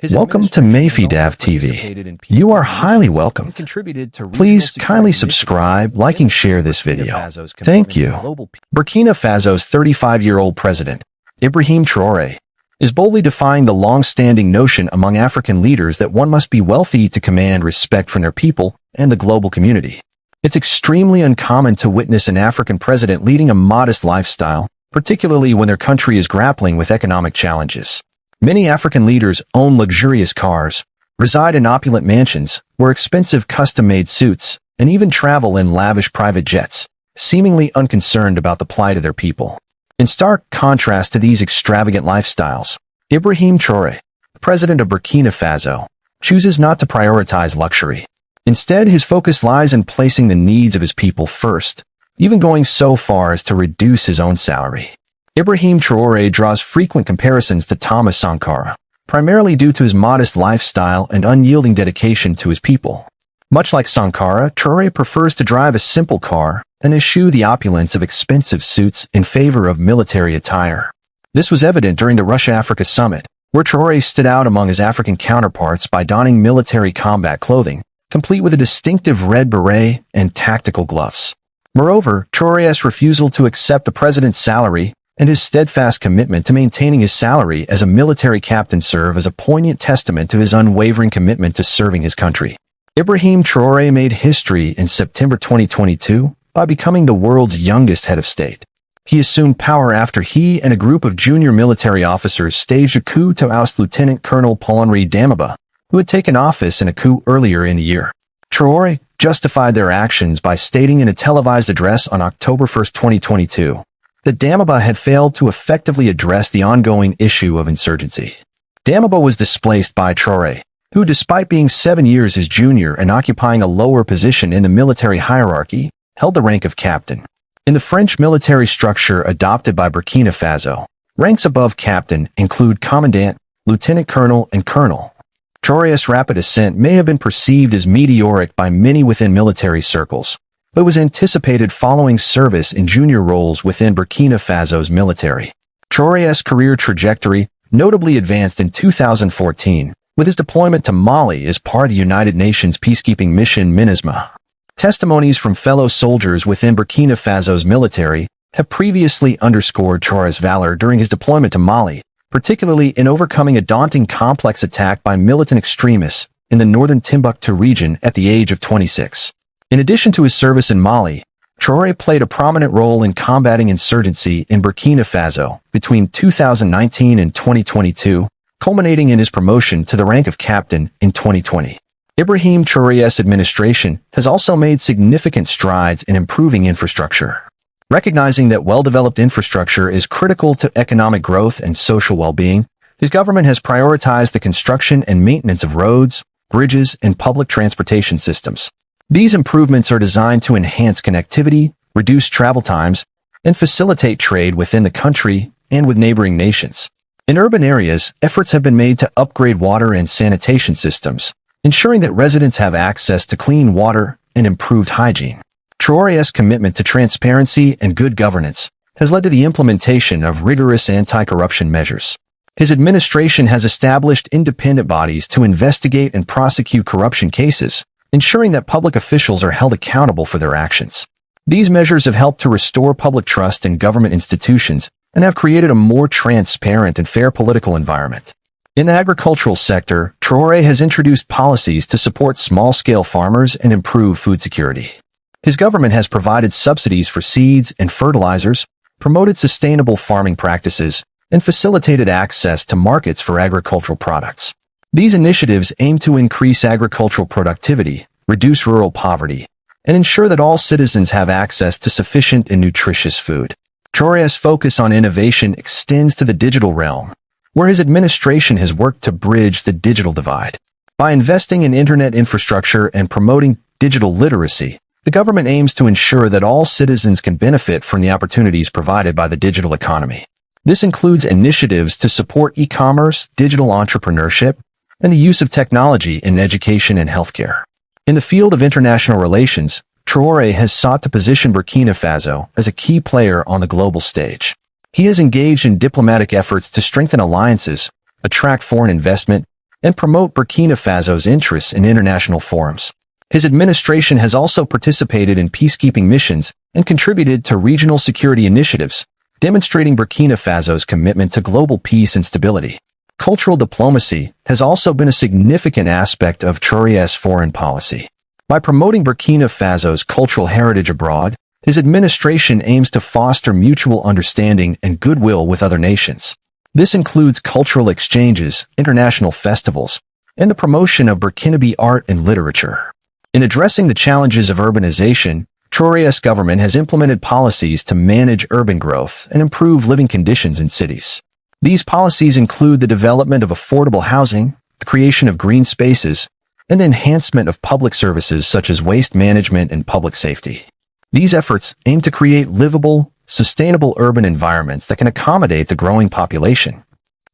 Welcome to MayfiDav TV. You are highly welcome. Please kindly subscribe, like and share this video. Thank you. Burkina Faso's 35-year-old president, Ibrahim Traore, is boldly defying the long-standing notion among African leaders that one must be wealthy to command respect from their people and the global community. It's extremely uncommon to witness an African president leading a modest lifestyle, particularly when their country is grappling with economic challenges. Many African leaders own luxurious cars, reside in opulent mansions, wear expensive custom-made suits, and even travel in lavish private jets, seemingly unconcerned about the plight of their people. In stark contrast to these extravagant lifestyles, Ibrahim Traore, president of Burkina Faso, chooses not to prioritize luxury. Instead, his focus lies in placing the needs of his people first, even going so far as to reduce his own salary. Ibrahim Traore draws frequent comparisons to Thomas Sankara, primarily due to his modest lifestyle and unyielding dedication to his people. Much like Sankara, Traore prefers to drive a simple car and eschew the opulence of expensive suits in favor of military attire. This was evident during the Russia-Africa summit, where Traore stood out among his African counterparts by donning military combat clothing, complete with a distinctive red beret and tactical gloves. Moreover, Traore's refusal to accept the president's salary and his steadfast commitment to maintaining his salary as a military captain serve as a poignant testament to his unwavering commitment to serving his country. Ibrahim Traore made history in September 2022 by becoming the world's youngest head of state. He assumed power after he and a group of junior military officers staged a coup to oust Lieutenant Colonel Paul-Henri Damiba, who had taken office in a coup earlier in the year. Traore justified their actions by stating in a televised address on October 1, 2022, that Damiba had failed to effectively address the ongoing issue of insurgency. Damiba was displaced by Traore, who, despite being 7 years his junior and occupying a lower position in the military hierarchy, held the rank of captain. In the French military structure adopted by Burkina Faso, ranks above captain include commandant, lieutenant colonel, and colonel. Traore's rapid ascent may have been perceived as meteoric by many within military circles, but was anticipated following service in junior roles within Burkina Faso's military. Traore's career trajectory notably advanced in 2014, with his deployment to Mali as part of the United Nations peacekeeping mission MINUSMA. Testimonies from fellow soldiers within Burkina Faso's military have previously underscored Traore's valor during his deployment to Mali, particularly in overcoming a daunting complex attack by militant extremists in the northern Timbuktu region at the age of 26. In addition to his service in Mali, Traore played a prominent role in combating insurgency in Burkina Faso between 2019 and 2022, culminating in his promotion to the rank of captain in 2020. Ibrahim Traore's administration has also made significant strides in improving infrastructure. Recognizing that well-developed infrastructure is critical to economic growth and social well-being, his government has prioritized the construction and maintenance of roads, bridges, and public transportation systems. These improvements are designed to enhance connectivity, reduce travel times, and facilitate trade within the country and with neighboring nations. In urban areas, efforts have been made to upgrade water and sanitation systems, ensuring that residents have access to clean water and improved hygiene. Traore's commitment to transparency and good governance has led to the implementation of rigorous anti-corruption measures. His administration has established independent bodies to investigate and prosecute corruption cases, ensuring that public officials are held accountable for their actions. These measures have helped to restore public trust in government institutions and have created a more transparent and fair political environment. In the agricultural sector, Traore has introduced policies to support small-scale farmers and improve food security. His government has provided subsidies for seeds and fertilizers, promoted sustainable farming practices, and facilitated access to markets for agricultural products. These initiatives aim to increase agricultural productivity, reduce rural poverty, and ensure that all citizens have access to sufficient and nutritious food. Traore's focus on innovation extends to the digital realm, where his administration has worked to bridge the digital divide. By investing in internet infrastructure and promoting digital literacy, the government aims to ensure that all citizens can benefit from the opportunities provided by the digital economy. This includes initiatives to support e-commerce, digital entrepreneurship, and the use of technology in education and healthcare. In the field of international relations, Traore has sought to position Burkina Faso as a key player on the global stage. He has engaged in diplomatic efforts to strengthen alliances, attract foreign investment, and promote Burkina Faso's interests in international forums. His administration has also participated in peacekeeping missions and contributed to regional security initiatives, demonstrating Burkina Faso's commitment to global peace and stability. Cultural diplomacy has also been a significant aspect of Traoré's foreign policy. By promoting Burkina Faso's cultural heritage abroad, his administration aims to foster mutual understanding and goodwill with other nations. This includes cultural exchanges, international festivals, and the promotion of Burkinabe art and literature. In addressing the challenges of urbanization, Traoré's government has implemented policies to manage urban growth and improve living conditions in cities. These policies include the development of affordable housing, the creation of green spaces, and the enhancement of public services such as waste management and public safety. These efforts aim to create livable, sustainable urban environments that can accommodate the growing population.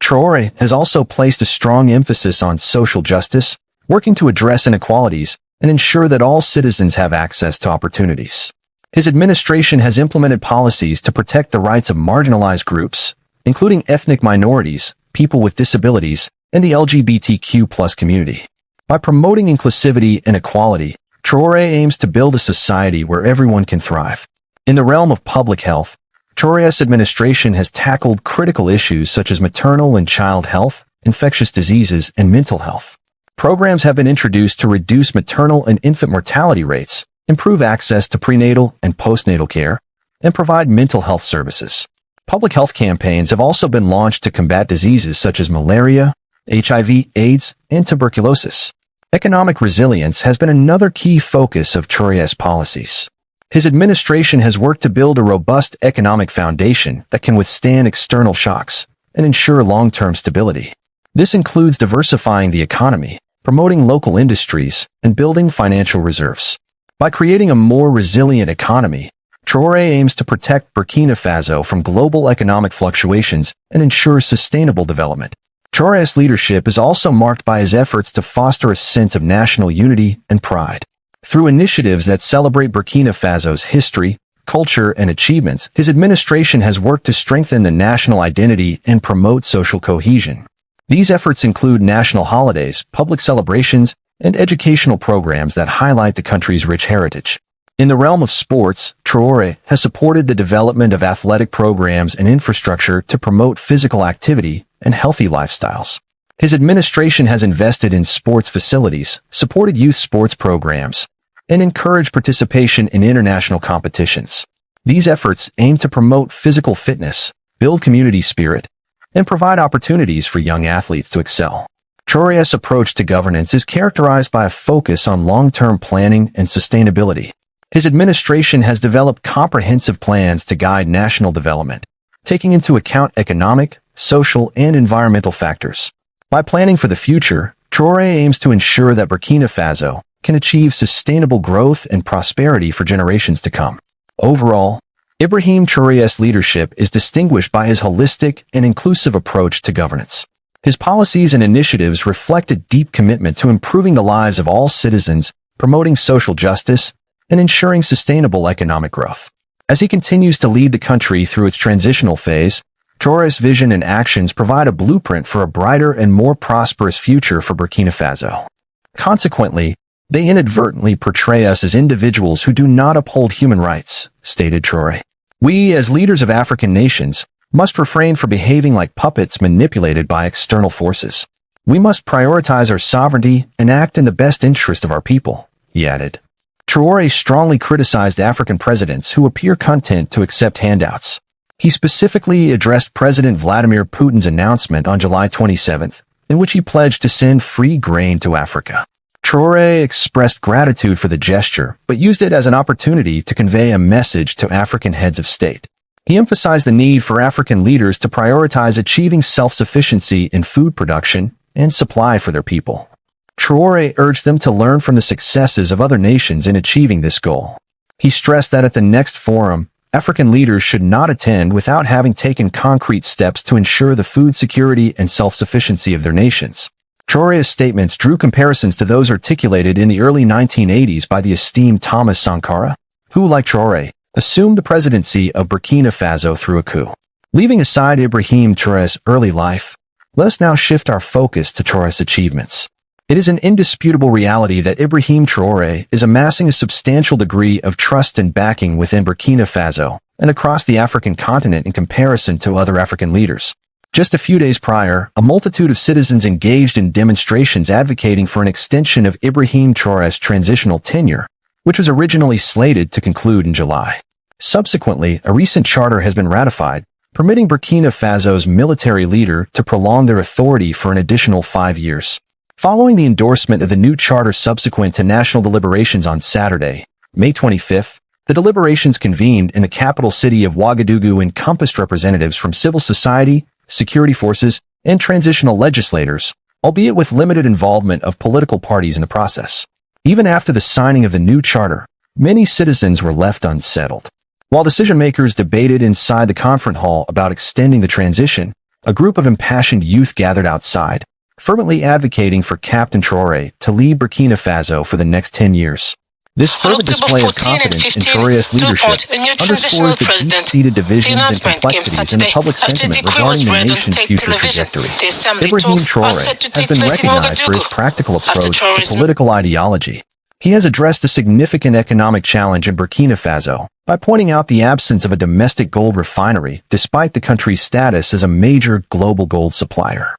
Traoré has also placed a strong emphasis on social justice, working to address inequalities and ensure that all citizens have access to opportunities. His administration has implemented policies to protect the rights of marginalized groups, including ethnic minorities, people with disabilities, and the LGBTQ+ community. By promoting inclusivity and equality, Traoré aims to build a society where everyone can thrive. In the realm of public health, Traoré's administration has tackled critical issues such as maternal and child health, infectious diseases, and mental health. Programs have been introduced to reduce maternal and infant mortality rates, improve access to prenatal and postnatal care, and provide mental health services. Public health campaigns have also been launched to combat diseases such as malaria, HIV, AIDS, and tuberculosis. Economic resilience has been another key focus of Traoré's policies. His administration has worked to build a robust economic foundation that can withstand external shocks and ensure long-term stability. This includes diversifying the economy, promoting local industries, and building financial reserves. By creating a more resilient economy, Traoré aims to protect Burkina Faso from global economic fluctuations and ensure sustainable development. Traoré's leadership is also marked by his efforts to foster a sense of national unity and pride. Through initiatives that celebrate Burkina Faso's history, culture, and achievements, his administration has worked to strengthen the national identity and promote social cohesion. These efforts include national holidays, public celebrations, and educational programs that highlight the country's rich heritage. In the realm of sports, Traoré has supported the development of athletic programs and infrastructure to promote physical activity and healthy lifestyles. His administration has invested in sports facilities, supported youth sports programs, and encouraged participation in international competitions. These efforts aim to promote physical fitness, build community spirit, and provide opportunities for young athletes to excel. Traoré's approach to governance is characterized by a focus on long-term planning and sustainability. His administration has developed comprehensive plans to guide national development, taking into account economic, social, and environmental factors. By planning for the future, Traoré aims to ensure that Burkina Faso can achieve sustainable growth and prosperity for generations to come. Overall, Ibrahim Traoré's leadership is distinguished by his holistic and inclusive approach to governance. His policies and initiatives reflect a deep commitment to improving the lives of all citizens, promoting social justice, and ensuring sustainable economic growth. As he continues to lead the country through its transitional phase, Traoré's vision and actions provide a blueprint for a brighter and more prosperous future for Burkina Faso. Consequently, they inadvertently portray us as individuals who do not uphold human rights, stated Traoré. We, as leaders of African nations, must refrain from behaving like puppets manipulated by external forces. We must prioritize our sovereignty and act in the best interest of our people, he added. Traoré strongly criticized African presidents who appear content to accept handouts. He specifically addressed President Vladimir Putin's announcement on July 27, in which he pledged to send free grain to Africa. Traoré expressed gratitude for the gesture, but used it as an opportunity to convey a message to African heads of state. He emphasized the need for African leaders to prioritize achieving self-sufficiency in food production and supply for their people. Traoré urged them to learn from the successes of other nations in achieving this goal. He stressed that at the next forum, African leaders should not attend without having taken concrete steps to ensure the food security and self-sufficiency of their nations. Traoré's statements drew comparisons to those articulated in the early 1980s by the esteemed Thomas Sankara, who, like Traoré, assumed the presidency of Burkina Faso through a coup. Leaving aside Ibrahim Traoré's early life, Let us now shift our focus to Traoré's achievements. It is an indisputable reality that Ibrahim Traore is amassing a substantial degree of trust and backing within Burkina Faso and across the African continent in comparison to other African leaders. Just a few days prior, a multitude of citizens engaged in demonstrations advocating for an extension of Ibrahim Traoré's transitional tenure, which was originally slated to conclude in July. Subsequently, a recent charter has been ratified, permitting Burkina Faso's military leader to prolong their authority for an additional 5 years. Following the endorsement of the new charter subsequent to national deliberations on Saturday, May 25th, the deliberations convened in the capital city of Ouagadougou encompassed representatives from civil society, security forces, and transitional legislators, albeit with limited involvement of political parties in the process. Even after the signing of the new charter, many citizens were left unsettled. While decision-makers debated inside the conference hall about extending the transition, a group of impassioned youth gathered outside, fervently advocating for Captain Traoré to lead Burkina Faso for the next 10 years. This fervent display of confidence in Traoré's leadership underscores the deep-seated divisions and complexities in the public sentiment regarding the nation's future trajectory. Ibrahim Traoré has been recognized for his practical approach to political ideology. He has addressed a significant economic challenge in Burkina Faso by pointing out the absence of a domestic gold refinery despite the country's status as a major global gold supplier.